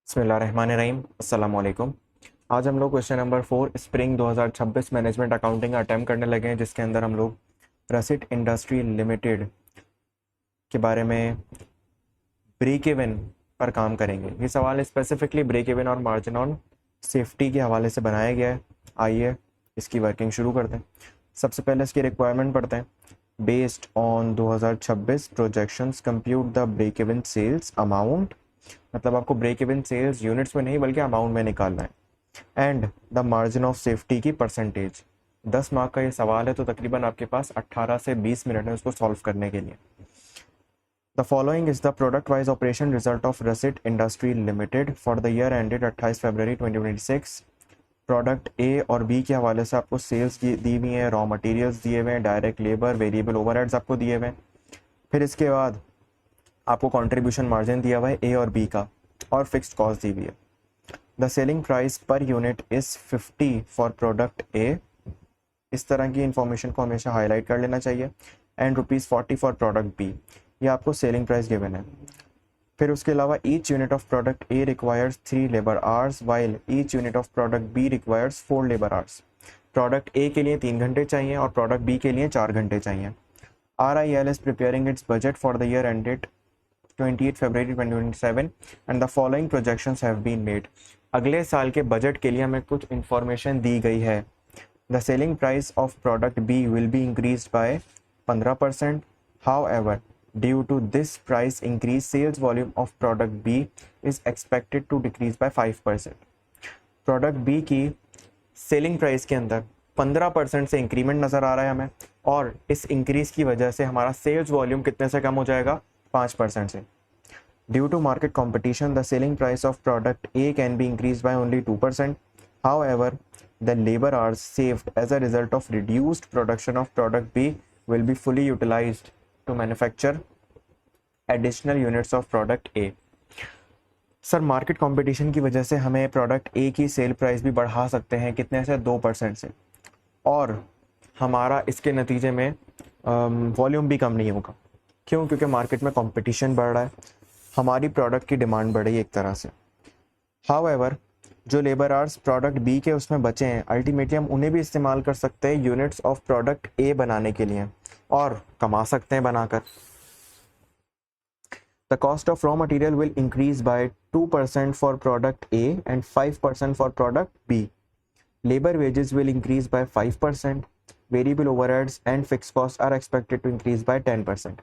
बिस्मिल्लाहिर्रहमानिर्रहीम अस्सलाम वालेकुम। आज हम लोग question number 4 spring 2026 management accounting का अटैम्प्ट करने लगे हैं, जिसके अंदर हम लोग रसिट इंडस्ट्री लिमिटेड के बारे में ब्रेक इवन पर काम करेंगे। ये सवाल स्पेसिफिकली ब्रेक इवन और मार्जिन ऑन सेफ्टी के हवाले से बनाया गया है। आइए इसकी वर्किंग शुरू करते हैं। सबसे पहले इसकी रिक्वायरमेंट पढ़ते हैं। Based on 2026 projections compute the break even sales amount, मतलब आपको ब्रेक इवन सेल्स यूनिट्स में नहीं बल्कि अमाउंट में निकालना है, and the margin of safety की परसेंटेज। 10 मार्क का ये सवाल है, तो तकरीबन आपके पास 18 से 20 मिनट है उसको सॉल्व करने के लिए। The following is the product wise operation result of russet industry limited for the year ended 28 February 2026। Product ए और बी के हवाले से आपको सेल्स दी हुई है, रॉ मटेरियल्स दिए हुए हैं, डायरेक्ट लेबर, वेरिएबल ओवरहेड्स आपको दिए हुए हैं। फिर इसके बाद आपको कंट्रीब्यूशन मार्जिन दिया हुआ है ए और बी का, और फिक्स्ड कॉस्ट दी हुई है। The selling price per unit is 50 for product ए। इस तरह की इंफॉर्मेशन को हमेशा हाईलाइट कर लेना चाहिए। एंड ₹40 फॉर प्रोडक्ट बी, ये आपको सेलिंग प्राइस गिवन है। फिर उसके अलावा each unit of product A requires 3 labour hours while each unit of product B requires 4 labour hours. Product A के लिए 3 घंटे चाहिए और प्रोडक्ट बी के लिए 4 घंटे चाहिए। RIL is preparing its budget for the year ended 28 February 2027 and the following projections have been made। अगले साल के बजट के लिए हमें कुछ इंफॉर्मेशन दी गई है। The selling price of product B will be increased by 15%. However, due to this price increase, sales volume of product B is expected to decrease by 5%. Product B की सेलिंग प्राइस के अंदर 15% से increment नज़र आ रहा है हमें, और इस इंक्रीज की वजह से हमारा सेल्स वॉल्यूम कितने से कम हो जाएगा? 5% से। Due to market competition the selling price of product A can be increase by only 2%। However the labour hours saved as a result of reduced production of product B will be fully utilised to manufacture additional units of product A. Sir, market competition की वजह से हमें product ए की sale price भी बढ़ा सकते हैं, कितने से? 2% से, और हमारा इसके नतीजे में वॉल्यूम भी कम नहीं होगा। क्यों? क्योंकि मार्केट में कंपटीशन बढ़ रहा है, हमारी प्रोडक्ट की डिमांड बढ़ी एक तरह से। हाउएवर जो लेबर आवर्स प्रोडक्ट बी के उसमें बचे हैं, अल्टीमेटली हम उन्हें भी इस्तेमाल कर सकते हैं यूनिट्स ऑफ प्रोडक्ट ए बनाने के लिए, और कमा सकते हैं बनाकर। The cost of raw material will increase by 2% for product A and 5% for product B. Labor wages will increase by 5%. Variable overheads and fixed costs are expected to increase by 10%.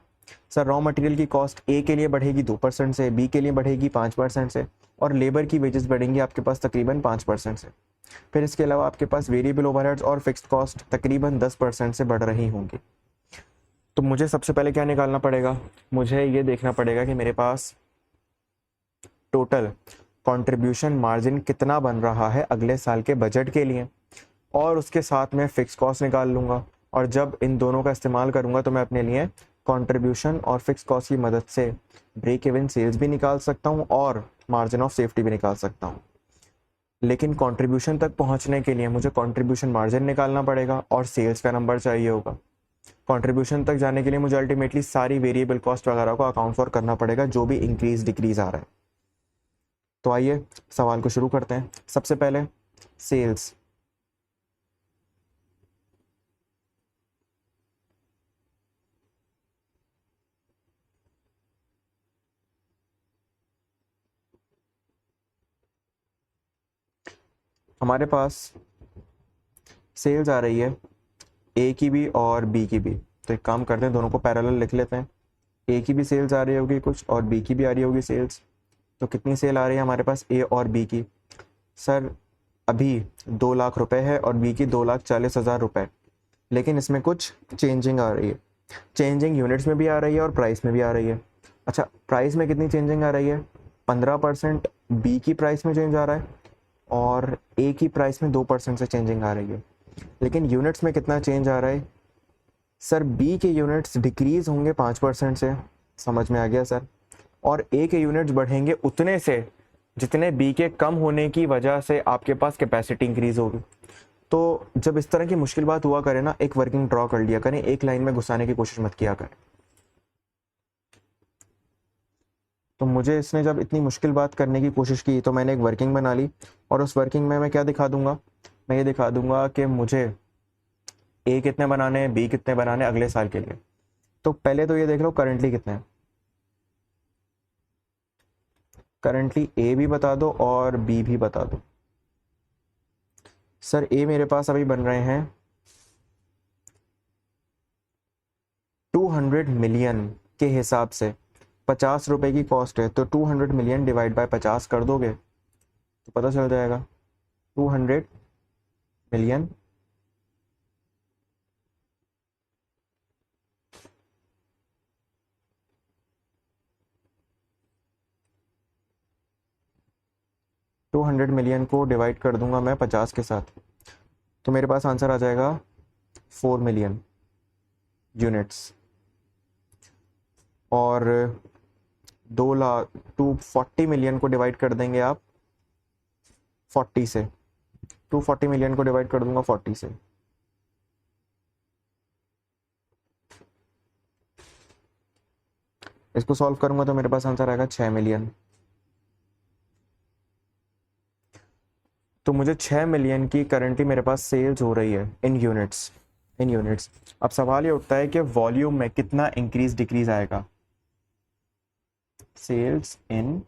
Sir, raw material की cost ए के लिए बढ़ेगी 2% से, B के लिए बढ़ेगी 5% से, और लेबर की वेजेस बढ़ेंगी आपके पास तकरीबन 5% से। फिर इसके अलावा आपके पास वेरिएबल ओवरहेड्स और फिक्स्ड कॉस्ट तकरीबन 10% से बढ़ रही होंगी। तो मुझे सबसे पहले क्या निकालना पड़ेगा? मुझे ये देखना पड़ेगा कि मेरे पास टोटल कंट्रीब्यूशन मार्जिन कितना बन रहा है अगले साल के बजट के लिए, और उसके साथ में फिक्स कॉस्ट निकाल लूँगा। और जब इन दोनों का इस्तेमाल करूँगा तो मैं अपने लिए कंट्रीब्यूशन और फिक्स कॉस्ट की मदद से ब्रेक इवन सेल्स भी निकाल सकता हूँ और मार्जिन ऑफ सेफ्टी भी निकाल सकता हूँ। लेकिन कंट्रीब्यूशन तक पहुँचने के लिए मुझे कंट्रीब्यूशन मार्जिन निकालना पड़ेगा और सेल्स का नंबर चाहिए होगा। कंट्रीब्यूशन तक जाने के लिए मुझे अल्टीमेटली सारी वेरिएबल कॉस्ट वगैरह को अकाउंट फॉर करना पड़ेगा, जो भी इंक्रीज डिक्रीज आ रहा है। तो आइए सवाल को शुरू करते हैं। सबसे पहले सेल्स। हमारे पास सेल्स आ रही है ए की भी और बी की भी, तो एक काम करते हैं, दोनों को पैरेलल लिख लेते हैं। ए की भी सेल्स आ रही होगी कुछ और बी की भी आ रही होगी सेल्स। तो कितनी सेल आ रही है हमारे पास ए और बी की? सर, अभी 2 लाख रुपए है और बी की 2,40,000 रुपए, लेकिन इसमें कुछ चेंजिंग आ रही है। चेंजिंग यूनिट्स में भी आ रही है और प्राइस में भी आ रही है। अच्छा, प्राइस में कितनी चेंजिंग आ रही है? 15% बी की प्राइस में चेंज आ रहा है और ए की प्राइस में 2% से चेंजिंग आ रही है। लेकिन यूनिट्स में कितना चेंज आ रहा है? सर, बी के यूनिट्स डिक्रीज होंगे 5% से, समझ में आ गया सर, और ए के यूनिट्स बढ़ेंगे उतने से जितने बी के कम होने की वजह से आपके पास कैपेसिटी इंक्रीज होगी। तो जब इस तरह की मुश्किल बात हुआ करे ना, एक वर्किंग ड्रॉ कर लिया करें, एक लाइन में घुसाने की कोशिश मत किया करें। तो मुझे इसने जब इतनी मुश्किल बात करने की कोशिश की तो मैंने एक वर्किंग बना ली, और उस वर्किंग में मैं क्या दिखा दूंगा, मैं ये दिखा दूंगा कि मुझे ए कितने बनाने हैं, बी कितने बनाने हैं अगले साल के लिए। तो पहले तो ये देख लो करंटली कितने हैं, करंटली ए भी बता दो और बी भी बता दो। सर ए मेरे पास अभी बन रहे हैं 200 मिलियन के हिसाब से, 50 रुपए की कॉस्ट है, तो 200 मिलियन डिवाइड बाय 50 कर दोगे तो पता चल जाएगा 200 मिलियन को डिवाइड कर दूंगा मैं 50 के साथ, तो मेरे पास आंसर आ जाएगा 4 मिलियन यूनिट्स। और 240 मिलियन को डिवाइड कर देंगे आप 40 से, 240 मिलियन को डिवाइड कर दूंगा 40 से, इसको सॉल्व करूंगा तो मेरे पास आंसर आएगा 6 मिलियन। तो मुझे 6 मिलियन की करंटली मेरे पास सेल्स हो रही है इन यूनिट्स, इन यूनिट्स। अब सवाल ये उठता है कि वॉल्यूम में कितना इंक्रीज डिक्रीज आएगा। सेल्स इन,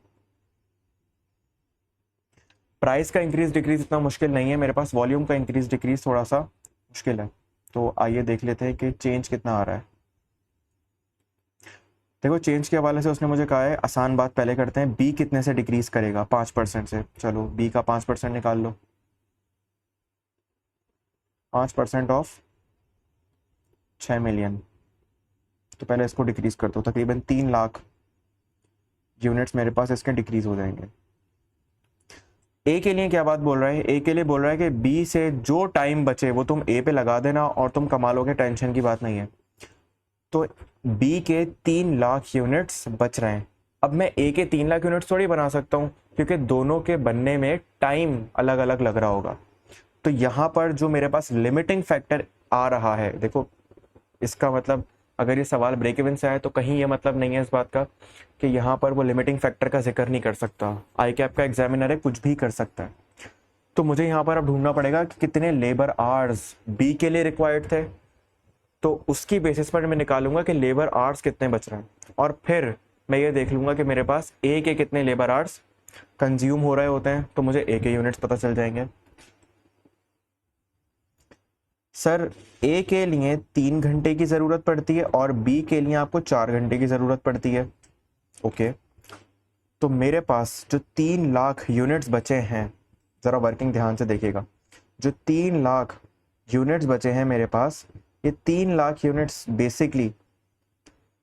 प्राइस का इंक्रीज डिक्रीज इतना मुश्किल नहीं है मेरे पास, वॉल्यूम का इंक्रीज डिक्रीज थोड़ा सा मुश्किल है। तो आइए देख लेते हैं कि चेंज कितना आ रहा है। देखो चेंज के हवाले से उसने मुझे कहा है, आसान बात पहले करते हैं, बी कितने से डिक्रीज करेगा, 5% से। चलो बी का 5% निकाल लो, 5% ऑफ 6 मिलियन, तो पहले इसको डिक्रीज कर दो, तकरीबन 3 लाख यूनिट्स मेरे पास इसके डिक्रीज हो जाएंगे। ए के लिए क्या बात बोल रहा है, ए के लिए बोल रहा है कि बी से जो टाइम बचे वो तुम ए पे लगा देना और तुम कमा लोगे, टेंशन की बात नहीं है। तो बी के 3 लाख यूनिट्स बच रहे हैं। अब मैं ए के 3 लाख यूनिट्स थोड़ी बना सकता हूँ, क्योंकि दोनों के बनने में टाइम अलग अलग लग रहा होगा। तो यहाँ पर जो मेरे पास लिमिटिंग फैक्टर आ रहा है, देखो इसका मतलब अगर ये सवाल ब्रेक इवन से आए तो कहीं ये मतलब नहीं है इस बात का कि यहाँ पर वो लिमिटिंग फैक्टर का जिक्र नहीं कर सकता। आई कैप का एग्जामिनर है, कुछ भी कर सकता है। तो मुझे यहाँ पर अब ढूंढना पड़ेगा कि कितने लेबर आवर्स बी के लिए रिक्वायर्ड थे, तो उसकी बेसिस पर मैं निकालूंगा कि लेबर आवर्स कितने बच रहे हैं, और फिर मैं ये देख लूंगा कि मेरे पास ए के कितने लेबर आवर्स कंज्यूम हो रहे होते हैं, तो मुझे ए के यूनिट्स पता चल जाएंगे। सर ए के लिए 3 घंटे की ज़रूरत पड़ती है और बी के लिए आपको 4 घंटे की ज़रूरत पड़ती है। ओके, तो मेरे पास जो 3 लाख यूनिट्स बचे हैं, ज़रा वर्किंग ध्यान से देखिएगा, जो 3 लाख यूनिट्स बचे हैं मेरे पास, ये 3 लाख यूनिट्स बेसिकली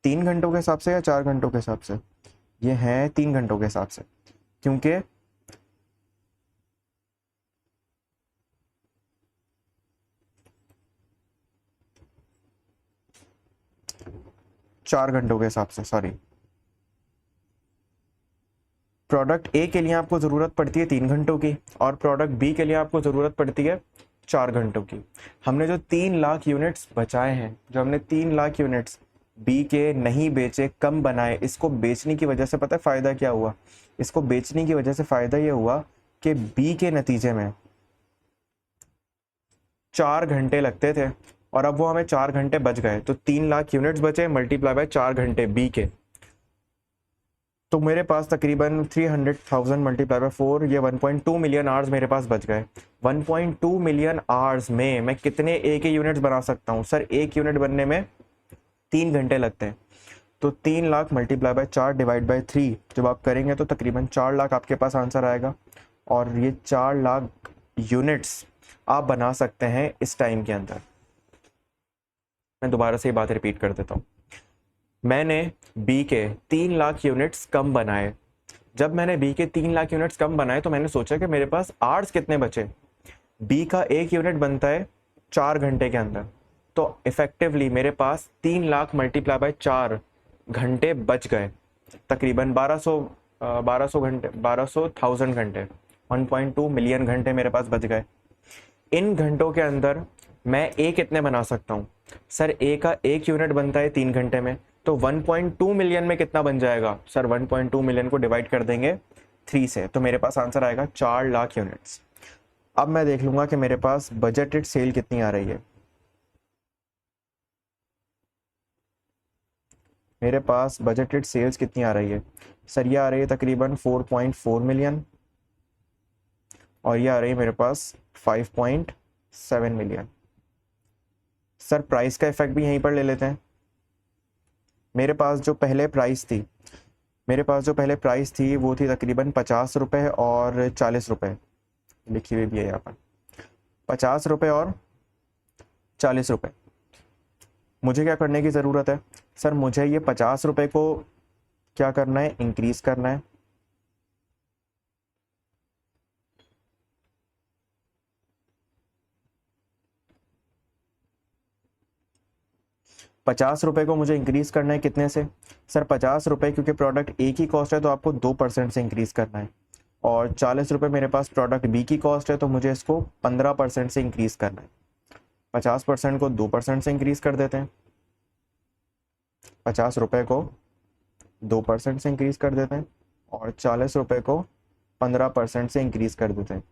3 घंटों के हिसाब से या 4 घंटों के हिसाब से, ये हैं 3 घंटों के हिसाब से, क्योंकि 4 घंटों के हिसाब से, सॉरी। प्रोडक्ट ए के लिए आपको ज़रूरत पड़ती है 3 घंटों की और प्रोडक्ट बी के लिए आपको ज़रूरत पड़ती है 4 घंटों की। हमने जो 3 लाख यूनिट्स बचाए हैं, जो हमने 3 लाख यूनिट्स बी के नहीं बेचे, कम बनाए, इसको बेचने की वजह से पता है फ़ायदा क्या हुआ? इसको बेचने की वजह से फ़ायदा ये हुआ कि बी के नतीजे में 4 घंटे लगते थे और अब वो हमें 4 घंटे बच गए, तो 3 लाख यूनिट्स बचे मल्टीप्लाई बाय 4 घंटे बी के, तो मेरे पास तकरीबन 300,000 मल्टीप्लाई बाय 4, ये 1.2 मिलियन आवर्स मेरे पास बच गए। 1.2 मिलियन आवर्स में मैं कितने ए के यूनिट्स बना सकता हूँ? सर एक यूनिट बनने में 3 घंटे लगते हैं, तो 3 lakh multiply by 4 divide by 3 जब आप करेंगे तो तकरीबन 4 लाख आपके पास आंसर आएगा। और ये 4 लाख यूनिट्स आप बना सकते हैं इस टाइम के अंदर। मैं दोबारा से ये बात रिपीट कर देता हूँ, मैंने बी के 3 लाख यूनिट्स कम बनाए। जब मैंने बी के 3 लाख यूनिट्स कम बनाए तो मैंने सोचा कि मेरे पास आवर्स कितने बचे। बी का एक यूनिट बनता है 4 घंटे के अंदर, तो इफेक्टिवली मेरे पास 3 लाख मल्टीप्लाई बाय 4 घंटे बच गए, तकरीबन 1200 घंटे, 1200,000 घंटे, 1.2 मिलियन घंटे मेरे पास बच गए। इन घंटों के अंदर मैं ए कितने बना सकता हूँ? सर ए का एक यूनिट बनता है 3 घंटे में, तो 1.2 मिलियन में कितना बन जाएगा सर? 1.2 मिलियन को डिवाइड कर देंगे 3 से, तो मेरे पास आंसर आएगा 4 लाख यूनिट्स। अब मैं देख लूंगा कि मेरे पास बजटेड सेल कितनी आ रही है। मेरे पास बजटेड सेल्स कितनी आ रही है सर? ये आ रही है तकरीबन 4.4 मिलियन, और ये आ रही है मेरे पास 5.7 मिलियन। सर प्राइस का इफेक्ट भी यहीं पर ले लेते हैं। मेरे पास जो पहले प्राइस थी वो थी तकरीबन 50 रुपये और 40 रुपये, लिखी हुई भी है यहाँ पर 50 रुपये और 40 रुपये। मुझे क्या करने की ज़रूरत है सर? मुझे ये 50 रुपये को क्या करना है? इंक्रीज करना है। ₹50 को मुझे इंक्रीज करना है कितने से सर? 50 रुपये, क्योंकि प्रोडक्ट ए की कॉस्ट है तो आपको 2% से इंक्रीज करना है, और 40 रुपये मेरे पास प्रोडक्ट बी की कॉस्ट है तो मुझे इसको 15% से इंक्रीज करना है। 50% को 2% से इंक्रीज कर देते हैं, 50 रुपये को 2% से इंक्रीज कर देते हैं, और 40 रुपये को 15% से इंक्रीज कर देते हैं।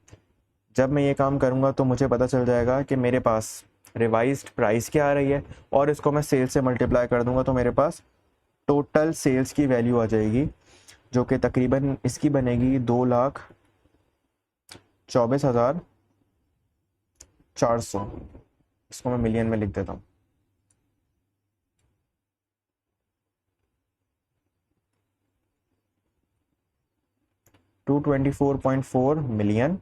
जब मैं ये काम करूँगा तो मुझे पता चल जाएगा कि मेरे पास रिवाइज्ड प्राइस क्या आ रही है, और इसको मैं सेल्स से मल्टीप्लाई कर दूंगा तो मेरे पास टोटल सेल्स की वैल्यू आ जाएगी, जो कि तकरीबन इसकी बनेगी 2,24,400। इसको मैं मिलियन में लिख देता हूँ। $224.4 मिलियन,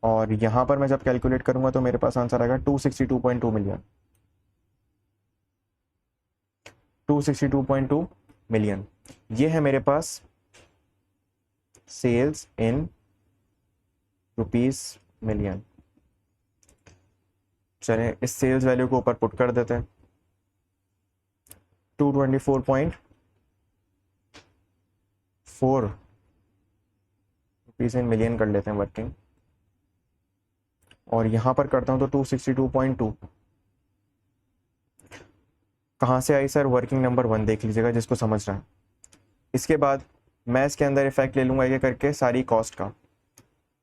और यहाँ पर मैं जब कैलकुलेट करूंगा तो मेरे पास आंसर आएगा 262.2 मिलियन। 262.2 मिलियन ये है मेरे पास सेल्स इन रुपीस मिलियन। चलें इस सेल्स वैल्यू को ऊपर पुट कर देते हैं। 224.4 रुपीस इन मिलियन कर लेते हैं वर्किंग, और यहां पर करता हूं तो 262.2 कहाँ से आई सर? वर्किंग नंबर 1 देख लीजिएगा जिसको समझ रहा है। इसके बाद मैं इसके अंदर इफेक्ट ले लूंगा ये करके सारी कॉस्ट का।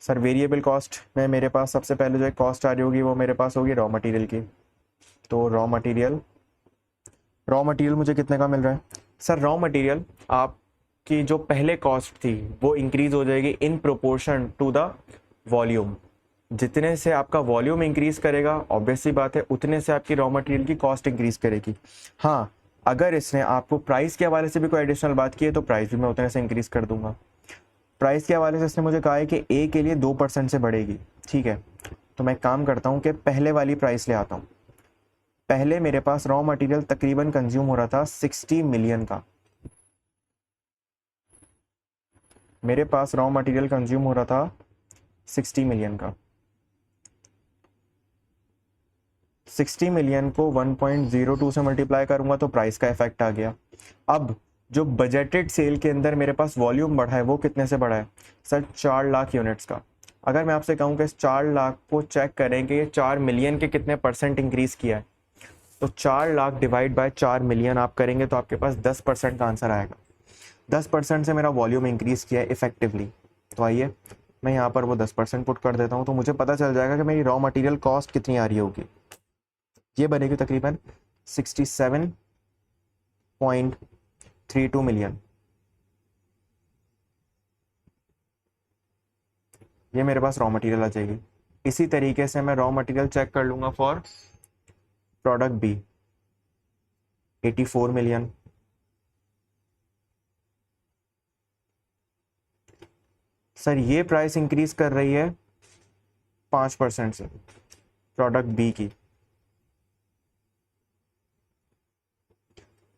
सर वेरिएबल कॉस्ट में मेरे पास सबसे पहले जो एक कॉस्ट आ रही होगी वो मेरे पास होगी रॉ मटेरियल की। तो रॉ मटेरियल मुझे कितने का मिल रहा है सर? रॉ मटेरियल आपकी जो पहले कॉस्ट थी वो इंक्रीज हो जाएगी in proportion to the volume. जितने से आपका वॉल्यूम इंक्रीज करेगा ऑब्वियस सी बात है उतने से आपकी रॉ मटेरियल की कॉस्ट इंक्रीज करेगी। हाँ, अगर इसने आपको प्राइस के हवाले से भी कोई एडिशनल बात की है तो प्राइस भी मैं उतने से इंक्रीज कर दूंगा। प्राइस के हवाले से इसने मुझे कहा है कि ए के लिए 2% से बढ़ेगी, ठीक है। तो मैं काम करता हूँ कि पहले वाली प्राइस ले आता हूँ। पहले मेरे पास रॉ मटेरियल तकरीबन कंज्यूम हो रहा था 60 मिलियन का। मेरे पास रॉ मटेरियल कंज्यूम हो रहा था 60 मिलियन का। 60 मिलियन को 1.02 से मल्टीप्लाई करूंगा तो प्राइस का इफेक्ट आ गया। अब जो बजटेड सेल के अंदर मेरे पास वॉल्यूम बढ़ा है वो कितने से बढ़ा है सर? 4 लाख यूनिट्स का। अगर मैं आपसे कहूँ कि इस 4 लाख को चेक करें कि ये 4 मिलियन के कितने % इंक्रीज किया है, तो 4 लाख डिवाइड बाय 4 मिलियन आप करेंगे तो आपके पास 10% का आंसर आएगा। 10% से मेरा वॉल्यूम इंक्रीज किया है इफेक्टिवली। तो आइए मैं यहाँ पर वो 10% पुट कर देता हूँ, तो मुझे पता चल जाएगा कि मेरी रॉ मटेरियल कॉस्ट कितनी आ रही होगी। ये बनेगी तकरीबन 67.32 मिलियन। ये मेरे पास रॉ मटेरियल आ जाएगी। इसी तरीके से मैं रॉ मटेरियल चेक कर लूंगा for product B, 84 million. Sir ये प्राइस इंक्रीज कर रही है 5% से, प्रोडक्ट बी की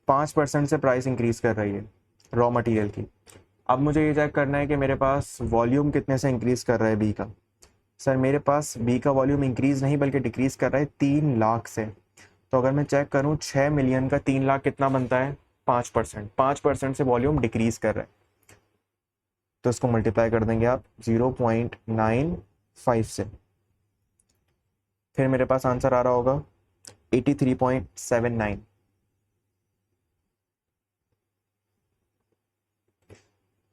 5% से प्राइस इंक्रीज कर रही है रॉ मटेरियल की। अब मुझे ये चेक करना है कि मेरे पास वॉल्यूम कितने से इंक्रीज कर रहा है बी का। सर मेरे पास बी का वॉल्यूम इंक्रीज नहीं बल्कि डिक्रीज कर रहा है 3 लाख से। तो अगर मैं चेक करूं 6 मिलियन का 3 लाख कितना बनता है? 5% से वॉल्यूम डिक्रीज कर रहा है, तो इसको मल्टीप्लाई कर देंगे आप 0.95 से। फिर मेरे पास आंसर आ रहा होगा 83.79।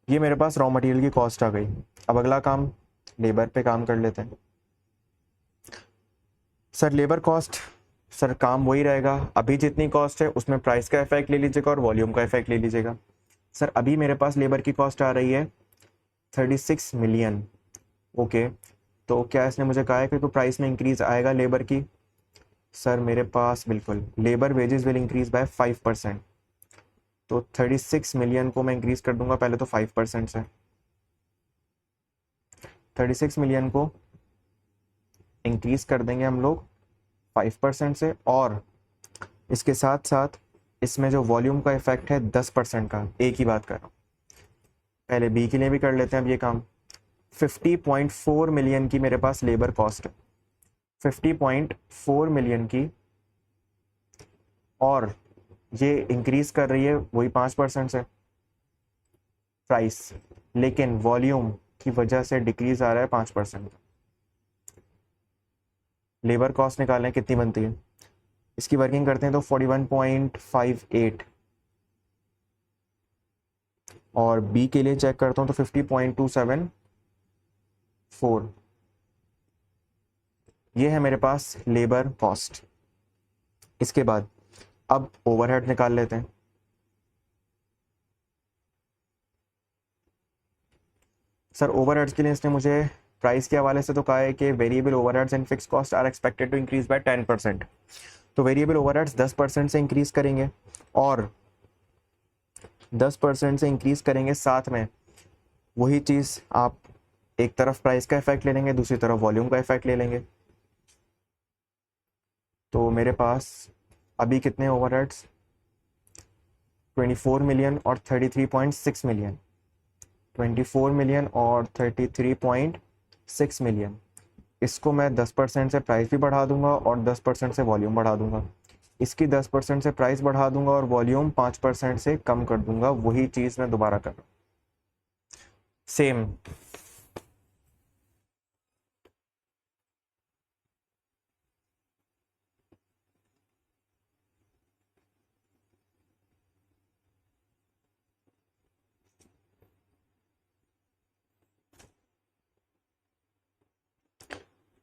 ये मेरे पास रॉ मटेरियल की कॉस्ट आ गई। अब अगला काम लेबर पे काम कर लेते हैं। सर लेबर कॉस्ट, सर काम वही रहेगा, अभी जितनी कॉस्ट है उसमें प्राइस का इफेक्ट ले लीजिएगा और वॉल्यूम का इफेक्ट ले लीजिएगा। सर अभी मेरे पास लेबर की कॉस्ट आ रही है 36 मिलियन। ओके, तो क्या इसने मुझे कहा है कि प्राइस में इंक्रीज आएगा लेबर की? सर मेरे पास बिल्कुल labour wages will increase by 5%। तो 36 मिलियन को मैं इंक्रीज कर दूंगा पहले तो 5% से। 36 मिलियन को इंक्रीज कर देंगे हम लोग 5% से, और इसके साथ साथ इसमें जो वॉल्यूम का इफेक्ट है 10% का, एक ही बात कर रहा हूँ। पहले बी के लिए भी कर लेते हैं अब ये काम। 50.4 मिलियन की मेरे पास लेबर कॉस्ट है, 50.4 मिलियन की, और ये इंक्रीज कर रही है वही 5% से प्राइस, लेकिन वॉल्यूम की वजह से डिक्रीज आ रहा है 5%। लेबर कॉस्ट निकालने कितनी बनती है, इसकी वर्किंग करते हैं तो 41.58, और बी के लिए चेक करता हूँ तो 50.274। ये है मेरे पास लेबर कॉस्ट। इसके बाद अब ओवरहेड निकाल लेते हैं। सर ओवरहेड्स के लिए इसने मुझे प्राइस के हवाले से तो कहा है कि variable overheads and fix cost are expected to increase by 10%। तो वेरिएबल ओवरहेड्स 10% से इंक्रीज करेंगे, और 10% से इंक्रीज करेंगे, साथ में वही चीज़ आप एक तरफ प्राइस का इफेक्ट ले लेंगे, दूसरी तरफ वॉल्यूम का इफेक्ट ले लेंगे। तो मेरे पास अभी कितने ओवरहेड्स, 24 मिलियन और 33.6 मिलियन, 24 मिलियन और 33.6 मिलियन। इसको मैं 10% से प्राइस भी बढ़ा दूंगा और 10% से वॉल्यूम बढ़ा दूंगा। इसकी 10% से प्राइस बढ़ा दूंगा और वॉल्यूम 5% से कम कर दूंगा। वही चीज़ मैं दोबारा कर रहा हूँ, सेम।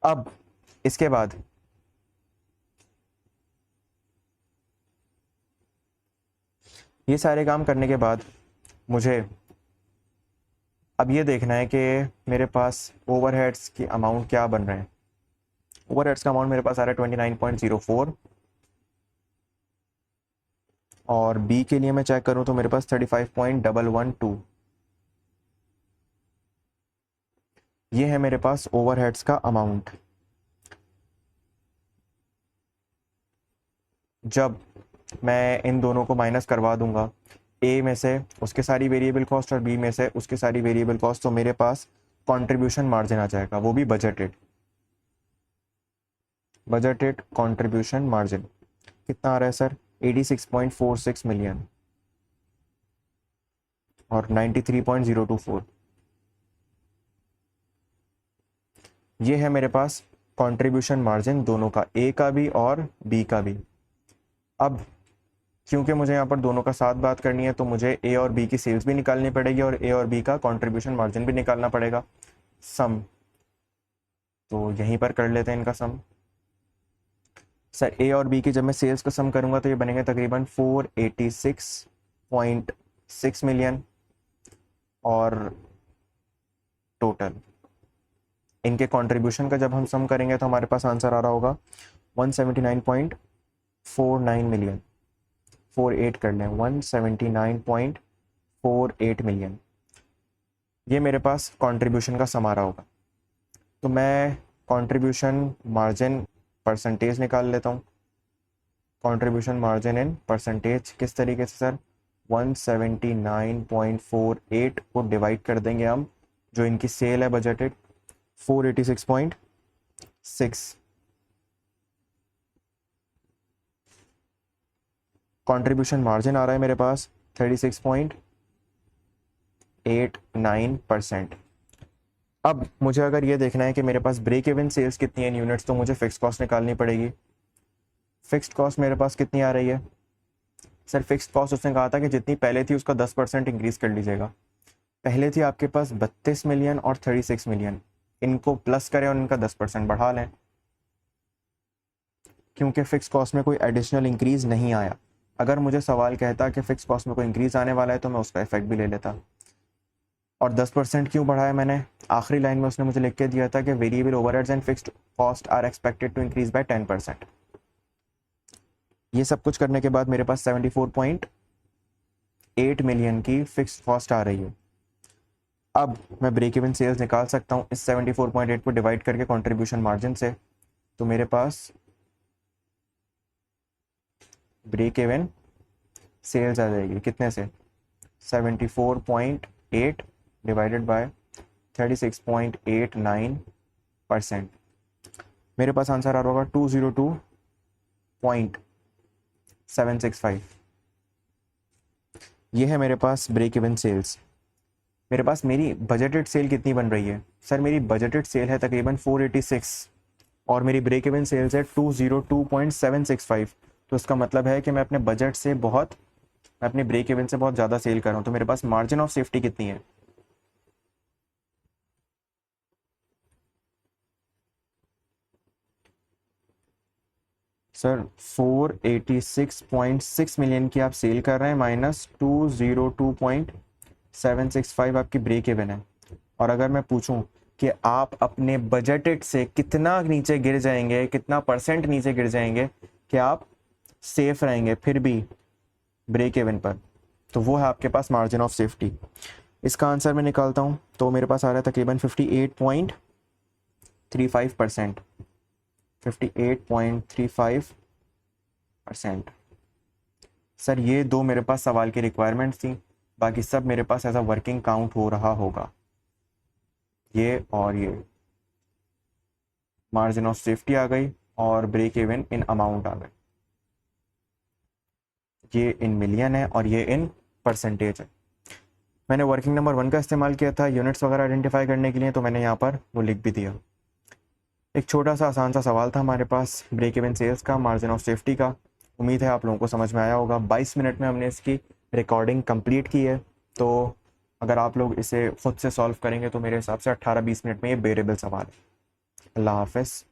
अब इसके बाद ये सारे काम करने के बाद मुझे अब ये देखना है कि मेरे पास ओवरहेड्स की अमाउंट क्या बन रहे हैं। ओवरहेड्स का अमाउंट मेरे पास आ रहा है 29.04, और बी के लिए मैं चेक करूं तो मेरे पास 35.112। ये है मेरे पास ओवरहेड्स का अमाउंट। जब मैं इन दोनों को माइनस करवा दूंगा, ए में से उसके सारी वेरिएबल कॉस्ट और बी में से उसके सारी वेरिएबल कॉस्ट, तो मेरे पास कंट्रीब्यूशन मार्जिन आ जाएगा, वो भी बजटेड। बजटेड कंट्रीब्यूशन मार्जिन कितना आ रहा है सर, 86.46 मिलियन और 93.024। ये है मेरे पास कंट्रीब्यूशन मार्जिन दोनों का, ए का भी और बी का भी। अब क्योंकि मुझे यहाँ पर दोनों का साथ बात करनी है, तो मुझे ए और बी की सेल्स भी निकालनी पड़ेगी और ए और बी का कंट्रीब्यूशन मार्जिन भी निकालना पड़ेगा, सम। तो यहीं पर कर लेते हैं इनका सम। सर ए और बी की जब मैं सेल्स का सम करूंगा तो ये बनेंगे तकरीबन 486.6 मिलियन, और टोटल इनके कंट्रीब्यूशन का जब हम सम करेंगे तो हमारे पास आंसर आ रहा होगा 179.49 मिलियन। 48 कर लें, 179.48 मिलियन। ये मेरे पास कंट्रीब्यूशन का सम आ रहा होगा। तो मैं कंट्रीब्यूशन मार्जिन परसेंटेज निकाल लेता हूँ। कंट्रीब्यूशन मार्जिन इन परसेंटेज किस तरीके से सर, 179.48 को डिवाइड कर देंगे हम, जो इनकी सेल है बजटेड 486.6। कंट्रीब्यूशन मार्जिन आ रहा है मेरे पास 36.89%। अब मुझे अगर ये देखना है कि मेरे पास ब्रेक इवन सेल्स कितनी है इन यूनिट्स, तो मुझे फिक्स कॉस्ट निकालनी पड़ेगी। फिक्स्ड कॉस्ट मेरे पास कितनी आ रही है सर? फिक्स्ड कॉस्ट उसने कहा था कि जितनी पहले थी उसका 10% इंक्रीज़ कर लीजिएगा। पहले थी आपके पास 32 मिलियन और 36 मिलियन, इनको प्लस करें और इनका 10% बढ़ा लें, क्योंकि फ़िक्स कॉस्ट में कोई एडिशनल इंक्रीज़ नहीं आया। अगर मुझे सवाल कहता कि फ़िक्स कॉस्ट में कोई इंक्रीज़ आने वाला है तो मैं उसका इफेक्ट भी ले लेता। और 10% क्यों बढ़ाया मैंने? आखिरी लाइन में उसने मुझे लिख के दिया था कि variable overheads and fixed cost are expected to increase by 10%। ये सब कुछ करने के बाद मेरे पास 74.8 मिलियन की फिक्स्ड कॉस्ट आ रही है। अब मैं ब्रेक इवन सेल्स निकाल सकता हूँ इस 74.8 को डिवाइड करके कंट्रीब्यूशन मार्जिन से, तो मेरे पास ब्रेक इवन सेल्स आ जाएगी कितने से? 74.8 डिवाइडेड बाय 36.89%। मेरे पास आंसर आ रहा होगा 202.765। ये है मेरे पास ब्रेक इवन सेल्स। मेरे पास मेरी बजटेड सेल कितनी बन रही है सर? मेरी बजटेड सेल है तकरीबन 486 और मेरी ब्रेक इवन सेल्स है 202.765। तो इसका मतलब है कि मैं अपने बजट से बहुत, मैं अपने ब्रेक इवन से बहुत ज़्यादा सेल कर रहा हूँ। तो मेरे पास मार्जिन ऑफ सेफ्टी कितनी है? सर 486.6 मिलियन की आप सेल कर रहे हैं, माइनस 202.765 आपकी ब्रेक इवन है। और अगर मैं पूछूं कि आप अपने बजटेड से कितना नीचे गिर जाएंगे, कितना परसेंट नीचे गिर जाएंगे कि आप सेफ रहेंगे फिर भी ब्रेक इवन पर, तो वो है आपके पास मार्जिन ऑफ सेफ्टी। इसका आंसर मैं निकालता हूँ तो मेरे पास आ रहा है तकरीबन 58.35%। 58.35%। सर ये दो मेरे पास सवाल की रिक्वायरमेंट्स थी, बाकी सब मेरे पास एज अ वर्किंग काउंट हो रहा होगा। ये और ये मार्जिन ऑफ सेफ्टी आ गई और ब्रेक इवन इन अमाउंट आ गई। ये इन मिलियन है और ये इन परसेंटेज है। मैंने वर्किंग नंबर 1 का इस्तेमाल किया था यूनिट्स वगैरह आइडेंटिफाई करने के लिए, तो मैंने यहाँ पर वो लिख भी दिया। एक छोटा सा आसान सा सवाल था हमारे पास ब्रेक इवन सेल्स का, मार्जिन ऑफ सेफ्टी का। उम्मीद है आप लोगों को समझ में आया होगा। 22 मिनट में हमने इसकी रिकॉर्डिंग कंप्लीट की है, तो अगर आप लोग इसे खुद से सॉल्व करेंगे तो मेरे हिसाब से 18-20 मिनट में ये बेरेबल सवाल है। अल्लाह हाफ़िज़।